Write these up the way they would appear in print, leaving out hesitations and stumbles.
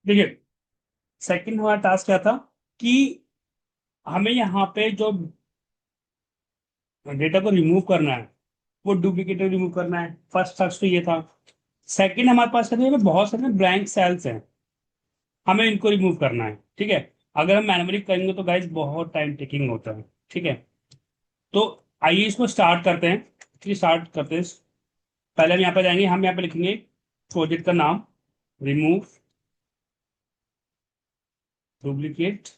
देखिए, सेकंड हमारा टास्क क्या था कि हमें यहाँ पे जो डेटा को रिमूव करना है वो डुप्लीकेट रिमूव करना है। फर्स्ट टास्क तो ये था। सेकंड हमारे पास कहते हैं बहुत सारे ब्लैंक सेल्स हैं, हमें इनको रिमूव करना है। ठीक है। अगर हम मैनुअली करेंगे तो गाइज बहुत टाइम टेकिंग होता है। ठीक है। तो आइए इसको स्टार्ट करते हैं। ठीक, स्टार्ट करते हैं। पहले हम यहाँ पे जाएंगे, हम यहाँ पे लिखेंगे प्रोजेक्ट का नाम, रिमूव डुप्लीकेट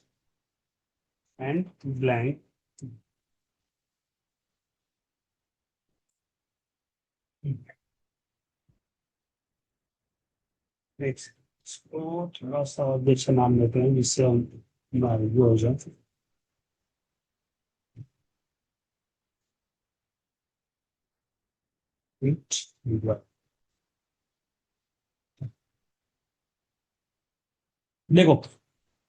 एंड ब्लैंक। इसको थोड़ा सा और अच्छा नाम देते हैं जिससे हम हमारे वो हो जाए। देखो,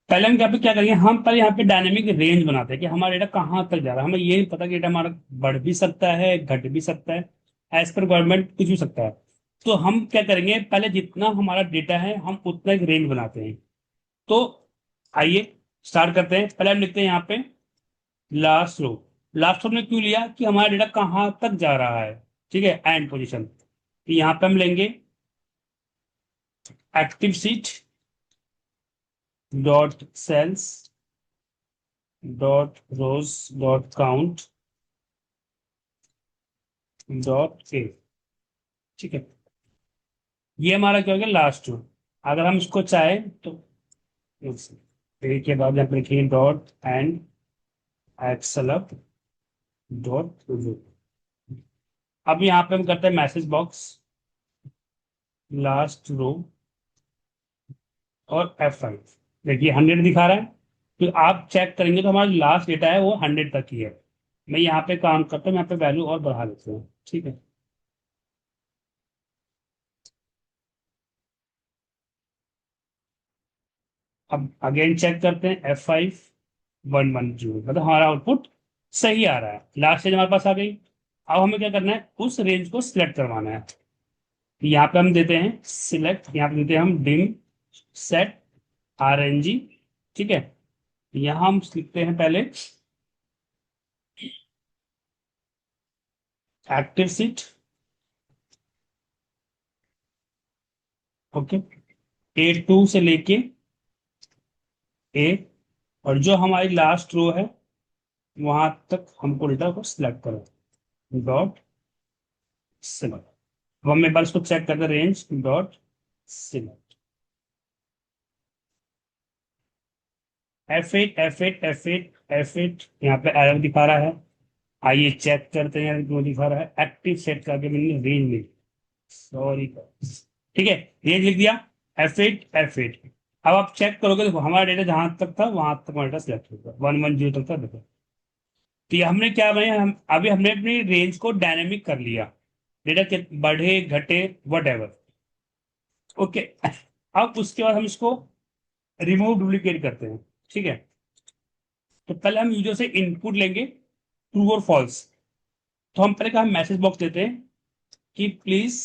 पहले हम यहाँ पे क्या करेंगे, हम पहले यहाँ पे डायनेमिक रेंज बनाते हैं कि हमारा डेटा कहाँ तक जा रहा है। हमें ये नहीं पता कि डेटा हमारा बढ़ भी सकता है, घट भी सकता है, एज पर गवर्नमेंट कुछ भी सकता है। तो हम क्या करेंगे, पहले जितना हमारा डेटा है हम उतना एक रेंज बनाते हैं। तो आइए स्टार्ट करते हैं। पहले हम लिखते हैं यहाँ पे लास्ट रो। लास्ट रो में क्यों लिया कि हमारा डेटा कहाँ तक जा रहा है। ठीक है, एंड पोजिशन। तो यहाँ पे हम लेंगे active sheet dot cells dot rows dot count dot A. ठीक है, ये हमारा क्या हो गया लास्ट रो। अगर हम इसको चाहें तो फिर के बाद यहाँ पे लिखिए डॉट एंड एक्सलप डॉट। अब यहाँ पे हम करते हैं मैसेज बॉक्स लास्ट रो और F5। देखिए 100 दिखा रहा है। तो आप चेक करेंगे तो हमारा लास्ट डेटा है वो 100 तक ही है। मैं यहाँ पे काम करता हूँ, यहाँ पे वैल्यू और बढ़ा देता हूँ। ठीक है। अब अगेन चेक करते हैं F5 110, मतलब हमारा आउटपुट सही आ रहा है। लास्ट रेंज हमारे पास आ गई। अब हमें क्या करना है, उस रेंज को सिलेक्ट करवाना है। तो यहाँ पे हम देते हैं सिलेक्ट, यहाँ पे देते हैं हम डिम सेट RNG। ठीक है। यहाँ हम लिखते हैं पहले एक्टिव सीट। ओके, A2 से लेके ए, और जो हमारी लास्ट रो है वहां तक हमको डेटा को सिलेक्ट करो डॉट सिलेक्ट। अब हम एक बार इसको चेक करते हैं, रेंज डॉट सिलेक्ट। F8 यहाँ पे एरर दिखा रहा है। आइए चेक करते हैं क्यों दिखा रहा है। एक्टिव सेट करके मैंने रेंज में, सॉरी। ठीक है, रेंज लिख दिया F8। अब आप चेक करोगे, देखो हमारा डेटा जहां तक था वहां तक हमारा डेटा सिलेक्ट होगा, 110 तक था। देखो, तो ये हमने क्या बनाया, हम अभी हमने अपनी रेंज को डायनेमिक कर लिया। डेटा के बढ़े घटे वट एवर। ओके। अब उसके बाद हम इसको रिमूव डुप्लीकेट करते हैं। ठीक है। तो पहले हम यूजर से इनपुट लेंगे ट्रू और फॉल्स। तो हम पहले का हम मैसेज बॉक्स देते हैं कि प्लीज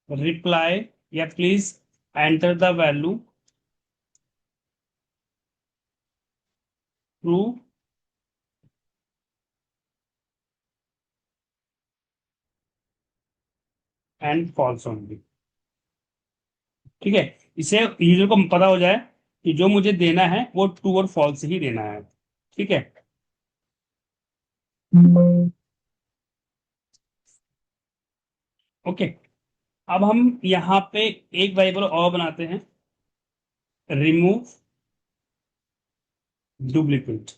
रिप्लाई या please enter the value true and false only. ठीक है, इसे यूजर को पता हो जाए कि जो मुझे देना है वो ट्रू और फॉल्स ही देना है। ठीक है। ओके। अब हम यहाँ पे एक वेरिएबल और बनाते हैं, रिमूव डुप्लीकेट।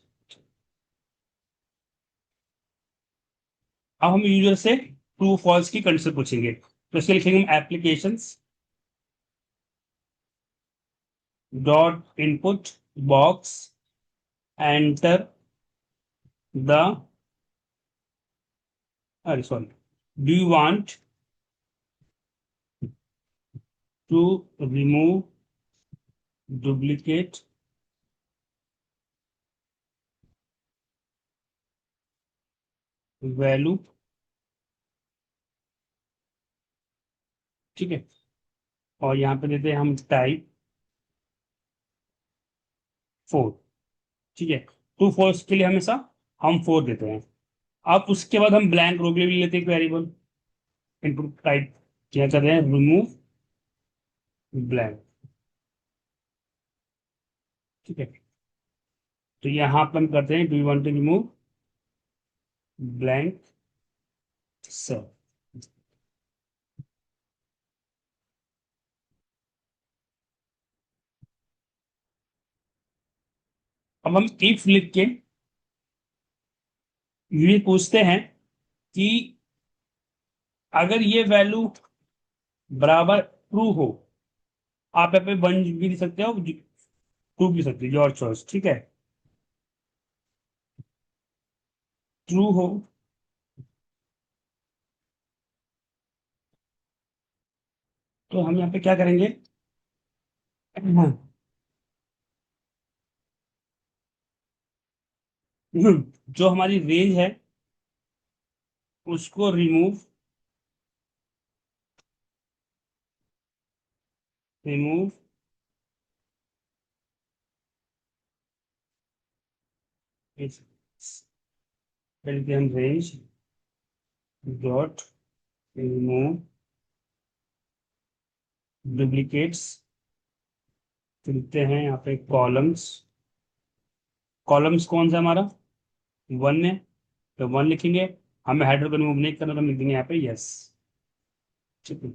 अब हम यूजर से ट्रू फॉल्स की कंडीशन पूछेंगे। तो इसके लिखेंगे हम applications dot input box enter the, अरे sorry, do you want to remove duplicate value. ठीक है। और यहाँ पे देते हैं हम टाइप 4। ठीक है, ट्रू फॉल्स के लिए हमेशा हम 4 देते हैं। अब उसके बाद हम ब्लैंक रो के लिए भी लेते हैं वेरिएबल। इनपुट टाइप क्या कर रहे हैं, रिमूव ब्लैंक। ठीक है, तो यहाँ पर हम करते हैं, do you want to remove blank cell. अब हम इफ लिख के ये पूछते हैं कि अगर ये वैल्यू बराबर ट्रू हो, आप यहाँ पे 1 भी दे सकते हो, 2 भी सकते हो, योर चॉइस। ठीक है, ट्रू हो तो हम यहाँ पे क्या करेंगे, जो हमारी रेंज है उसको रिमूव, रिमूव करके हम रेंज डॉट रिमूव डुप्लीकेट्स लिखते हैं यहाँ पे कॉलम्स। कॉलम्स कौन सा हमारा, 1 है, तो 1 लिखेंगे। हमें हेडर को रिमूव नहीं करना तो हम लिख देंगे यहाँ पे यस। ठीक है,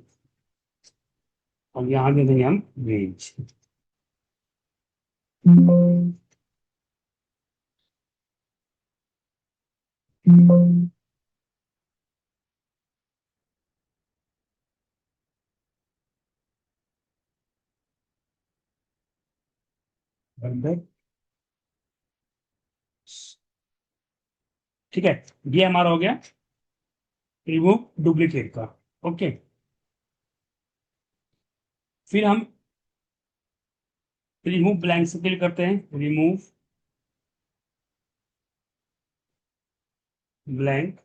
और यहाँ दे देंगे हम रेंज। बंदर। ठीक है, ये हमारा हो गया रिमूव डुप्लीकेट का। ओके, फिर हम रिमूव ब्लैंक से फिल करते हैं, रिमूव ब्लैंक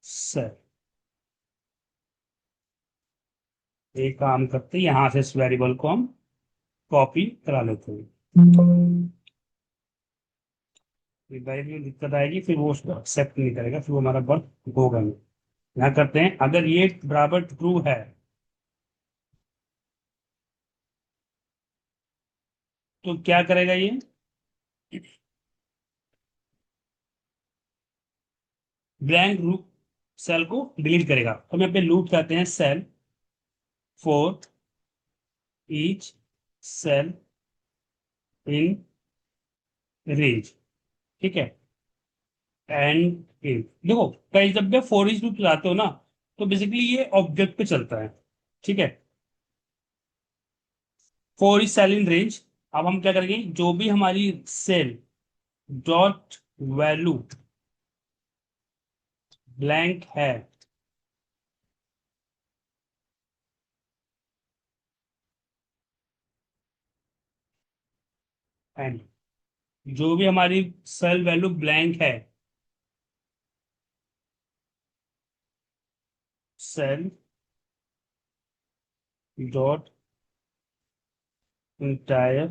सेल। एक काम करते हैं, यहां से इस वेरिएबल को हम कॉपी करा लेते हैं। वेरिएबल में दिक्कत आएगी, फिर वो उसको एक्सेप्ट नहीं करेगा, फिर वो हमारा वर्क होगा नहीं। यहाँ करते हैं, अगर ये बराबर ट्रू है तो क्या करेगा ये, ब्लैंक रूप सेल को डिलीट करेगा। तो हम यहाँ पे लूप कहते हैं cell for each cell in range. ठीक है, एंड इफ देखो, कई जब भी फॉर ईच लूप चलाते हो ना, तो बेसिकली ये ऑब्जेक्ट पे चलता है। ठीक है, for each cell in range. अब हम क्या करेंगे, जो भी हमारी सेल डॉट वैल्यू ब्लैंक है, एंड जो भी हमारी सेल वैल्यू ब्लैंक है, सेल डॉट इंटायर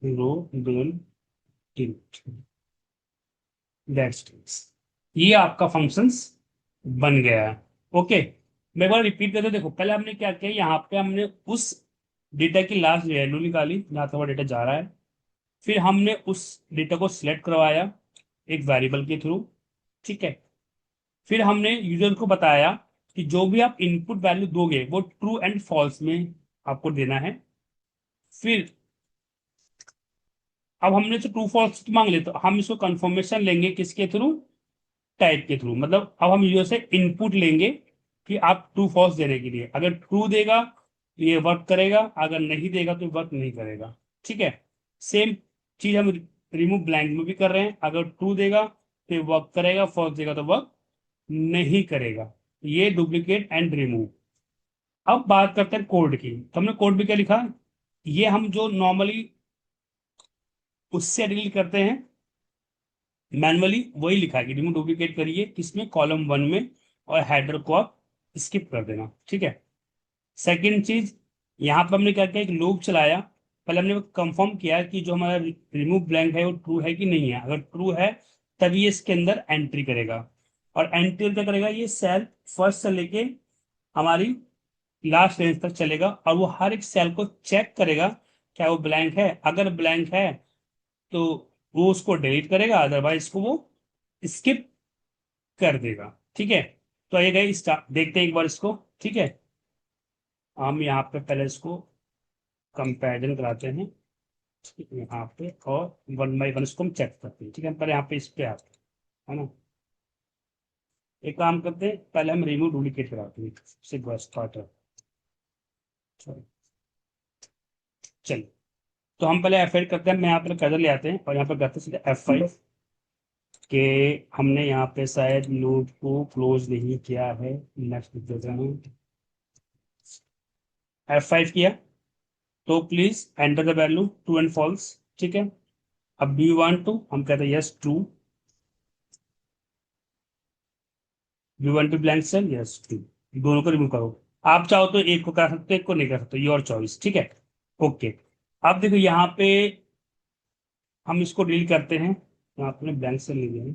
रो डोंट टिल्ट, दैट्स ये आपका फंक्शंस बन गया है। ओके, मैं एक बार रिपीट करते, देखो पहले हमने क्या किया, यहाँ पे हमने उस डेटा की लास्ट वैल्यू निकाली जहाँ तक वो डेटा जा रहा है। फिर हमने उस डेटा को सिलेक्ट करवाया एक वेरिएबल के थ्रू। ठीक है, फिर हमने यूजर को बताया कि जो भी आप इनपुट वैल्यू दोगे वो ट्रू एंड फॉल्स में आपको देना है। फिर अब हमने जो ट्रू फॉल्स मांग लिया, तो हम इसको कंफर्मेशन लेंगे किसके थ्रू, टाइप के थ्रू। मतलब अब हम यूजर से इनपुट लेंगे कि आप ट्रू फॉल्स देने के लिए, अगर ट्रू देगा तो ये वर्क करेगा, अगर नहीं देगा तो वर्क नहीं करेगा। ठीक है, सेम चीज हम रिमूव ब्लैंक में भी कर रहे हैं, अगर ट्रू देगा तो ये वर्क करेगा, फॉल्स देगा तो वर्क नहीं करेगा। ये डुप्लीकेट एंड रिमूव। अब बात करते हैं कोड की, तो हमने कोड भी क्या लिखा, ये हम जो नॉर्मली उससे डील करते हैं मैनुअली, वही लिखा है कि रिमूव डुप्लीकेट करिए किसमें, कॉलम 1 में, और हेडर को आप स्किप कर देना। ठीक है, सेकंड चीज, यहाँ पर हमने क्या किया, एक लूप चलाया, पहले हमने कंफर्म किया कि जो हमारा रिमूव ब्लैंक है वो ट्रू है कि नहीं है। अगर ट्रू है तभी ये इसके अंदर एंट्री करेगा। और एंट्री क्या करेगा, ये सेल फर्स्ट से लेके हमारी लास्ट रेंज तक चलेगा और वो हर एक सेल को चेक करेगा क्या वो ब्लैंक है। अगर ब्लैंक है तो वो उसको डिलीट करेगा, अदरवाइज को वो स्किप कर देगा। ठीक है, तो आइए गए स्टार्ट देखते हैं एक बार इसको। ठीक है, हम यहाँ पे पहले इसको कंपैरिजन कराते हैं यहाँ पे, और वन बाई वन इसको हम चेक करते हैं। ठीक है, पहले यहाँ पे इस पे आते हैं, है ना। एक काम करते हैं, पहले हम रिमूव डुप्लीकेट कराते हैं सिग्मा स्टार्टर। चलिए, तो हम पहले F8 करते हैं। मैं यहाँ पर कर्सर ले आते हैं और यहाँ पर करते हैं सीधे F5 के। हमने यहाँ पे शायद लूप को क्लोज नहीं किया है। नेक्स्ट लिख देते हैं, F5 किया तो please enter the value true and false. ठीक है, अब डू यू वांट टू, हम कहते हैं yes true. You want to blank cell, yes true. दोनों को रिमूव करो। आप चाहो तो एक को कर सकते हो, एक को नहीं कर सकते, योर चॉइस। ठीक है, ओके। अब देखो यहाँ पे हम इसको डील करते हैं। यहाँ पे ब्लैंक सेल ले लिया है।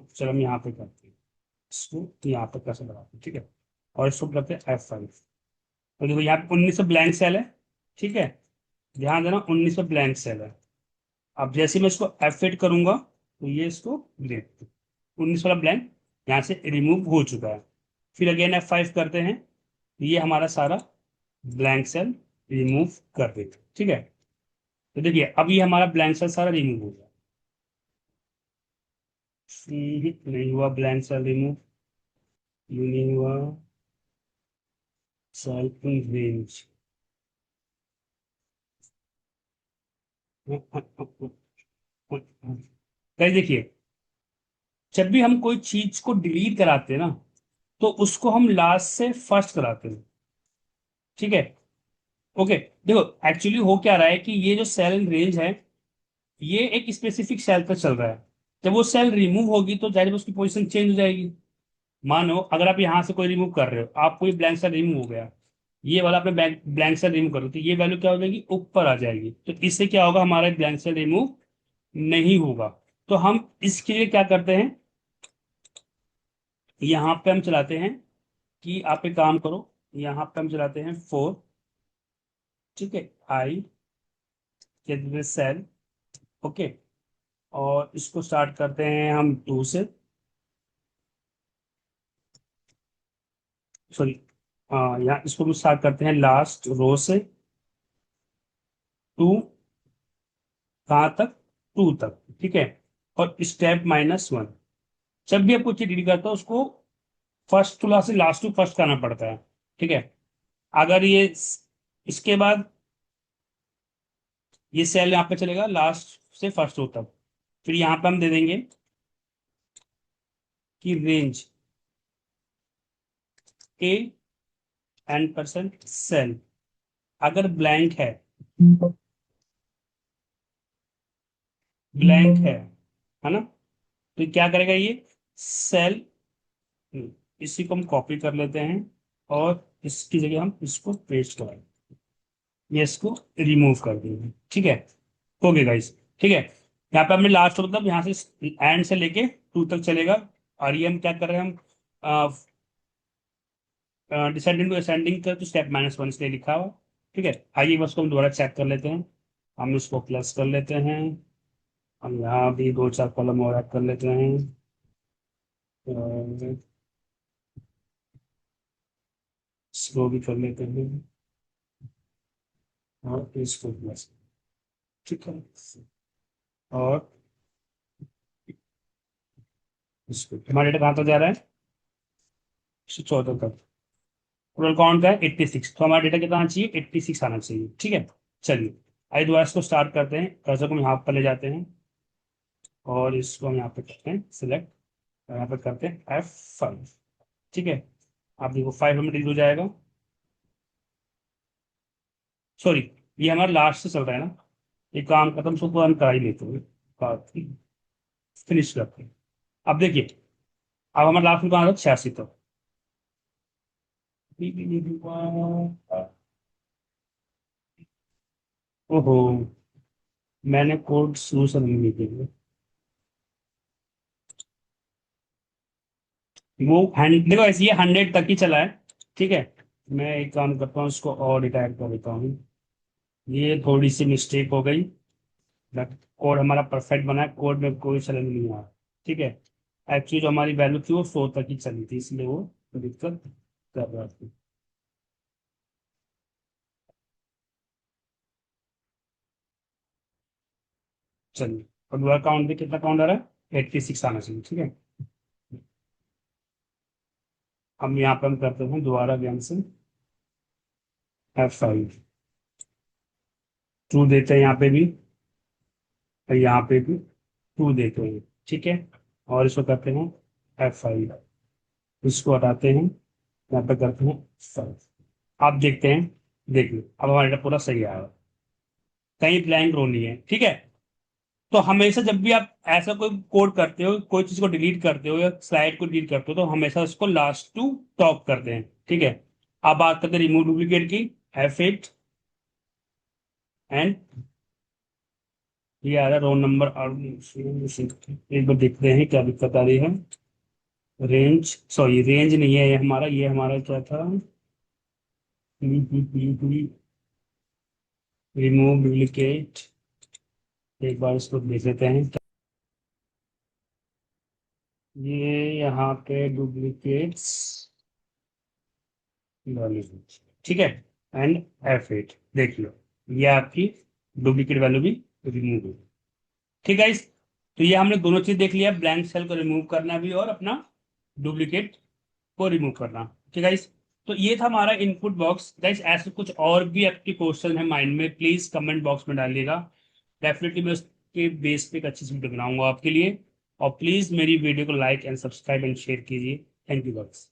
चलो हम यहाँ पे करते हैं इसको, यहाँ पे कैसे लगाते हैं। ठीक है, और इसको करते हैं F5। तो देखो यहाँ पे 19 ब्लैंक सेल है। ठीक है, ध्यान देना 19 ब्लैंक सेल है। अब जैसे मैं इसको F8 करूंगा तो ये इसको देख 19 वाला ब्लैंक यहाँ से रिमूव हो चुका है। फिर अगेन F5 करते हैं, ये हमारा सारा ब्लैंक सेल रिमूव कर देगा। ठीक है, तो देखिए अब ये हमारा ब्लैंक सेल सारा रिमूव हो गया। नहीं हुआ ब्लैंक सेल रिमूव, ये नहीं हुआ सेल इन रेंज। गाइस देखिए, जब भी हम कोई चीज को डिलीट कराते हैं ना, तो उसको हम लास्ट से फर्स्ट कराते हैं। ठीक है, ओके। देखो एक्चुअली हो क्या रहा है कि ये जो सेल इन रेंज है, ये एक स्पेसिफिक सेल पर चल रहा है। जब वो सेल रिमूव होगी तो जाहिर है उसकी पोजीशन चेंज हो जाएगी। मानो अगर आप यहाँ से कोई रिमूव कर रहे हो, आप कोई ब्लैंक सेल रिमूव हो गया, ये वाला आपने ब्लैंक सेल रिमूव करो, तो ये वैल्यू क्या हो जाएगी, ऊपर आ जाएगी। तो इससे क्या होगा, हमारा ब्लैंक सेल रिमूव नहीं होगा। तो हम इसके लिए क्या करते हैं, यहाँ पे हम चलाते हैं कि आप एक काम करो, यहाँ पे हम चलाते हैं 4। ठीक है, आई के सेल, ओके। और इसको स्टार्ट करते हैं हम 2 से, सॉरी, यहाँ इसको भी स्टार्ट करते हैं लास्ट रो से, 2 कहाँ तक, 2 तक। ठीक है, और स्टेप -1। जब भी आपको चीज डील करता है उसको फर्स्ट टू लास्ट से लास्ट टू फर्स्ट करना पड़ता है। ठीक है, अगर ये इसके बाद ये सेल यहाँ पे चलेगा लास्ट से फर्स्ट रो तक। फिर यहाँ पे हम दे देंगे कि रेंज ए n% सेल अगर ब्लैंक है ना, तो क्या करेगा ये सेल, इसी को हम कॉपी कर लेते हैं और इसकी जगह हम इसको पेस्ट करेंगे, ये इसको रिमूव कर देंगे। ठीक है, हो गया गाइस। ठीक है, यहाँ पे हमने लास्ट मतलब यहाँ से एंड से लेके 2 तक चलेगा। और ये हम क्या कर रहे हैं, हम डिसेंडिंग टू असेंडिंग कर, तो स्टेप -1 इसलिए लिखा हुआ। ठीक है, आइए बस को हम दोबारा चेक कर लेते हैं। हम इसको प्लस कर लेते हैं, हम यहाँ भी 2-4 कॉलम और ऐड कर लेते हैं, और इसको भी कर लेते हैं, और इसको प्लस। ठीक है, और इसको हमारा डेटा कहाँ तक जा रहा है, 114 तक। टोटल काउंट का है 86, तो हमारा डेटा कितना आना चाहिए, 86 आना चाहिए। ठीक है, चलिए आइए दोबारा इसको स्टार्ट करते हैं। कर्सर को हम यहाँ पर ले जाते हैं और इसको हम यहाँ पे करते हैं सिलेक्ट, और यहाँ पे करते हैं F5। ठीक है, आप देखो 5 में डिलीट हो जाएगा। सॉरी, ये हमारा लास्ट से चल रहा है ना, ये काम खत्म, उसको हम करा ही लेते हैं, फिनिश करते हैं। अब देखिए, अब हमारा लास्ट में कहाँ था, 86 तक। ओहो, मैंने कोड शुरू से नहीं किया। वो देखो ऐसे ये 100 तक ही चला है। ठीक है, मैं एक काम करता हूँ, इसको और रिटायर कर देता हूँ। ये थोड़ी सी मिस्टेक हो गई, बट कोड हमारा परफेक्ट बना है, कोड में कोई चलन नहीं आ रहा। ठीक है, एक्चुअली जो हमारी वैल्यू थी वो 100 तक ही चली थी, इसलिए वो दिक्कत कर रहा था। चलिए, और दोबारा काउंट भी कितना काउंट आ रहा है, 86 आना चाहिए। ठीक है, हम यहाँ पे हम करते हैं दोबारा ध्यान से, F5 टू देते हैं यहाँ पे भी, और यहाँ पे भी टू देते हैं। ठीक है, और इसको करते हैं F5, इसको हटाते हैं, यहाँ पे करते हैं 5। आप देखते हैं, देखिए अब हमारा data पूरा सही आया, कहीं ब्लैंक रो नहीं है। ठीक है, तो हमेशा जब भी आप ऐसा कोई कोड करते हो, कोई चीज को डिलीट करते हो या स्लाइड को डिलीट करते हो, तो हमेशा उसको लास्ट टू टॉप करते हैं। ठीक है, अब बात करते हैं रिमूव डुप्लीकेट की। F8 एंड ये आ रहा है रोल नंबर और एक बार देखते हैं क्या दिक्कत आ रही है। रेंज, सॉरी रेंज नहीं है ये हमारा, ये हमारा क्या था, रिमूव डुप्लीकेट। एक बार इसको देख लेते हैं, ये यहाँ पे डुप्लीकेट्स, ठीक है, एंड F8 देख लो, ये आपकी डुप्लीकेट वैल्यू भी रिमूव हुई। ठीक है, इस तो ये हमने दोनों चीज देख लिया, ब्लैंक सेल को रिमूव करना भी और अपना डुप्लीकेट को रिमूव करना। ठीक है गाइस, तो ये था हमारा इनपुट बॉक्स। गाइस ऐसे कुछ और भी आपके क्वेश्चन है माइंड में, प्लीज कमेंट बॉक्स में डालिएगा। डेफिनेटली मैं उसके बेस पे एक अच्छी सी वीडियो बनाऊंगा आपके लिए। और प्लीज मेरी वीडियो को like and subscribe and share कीजिए। Thank you guys.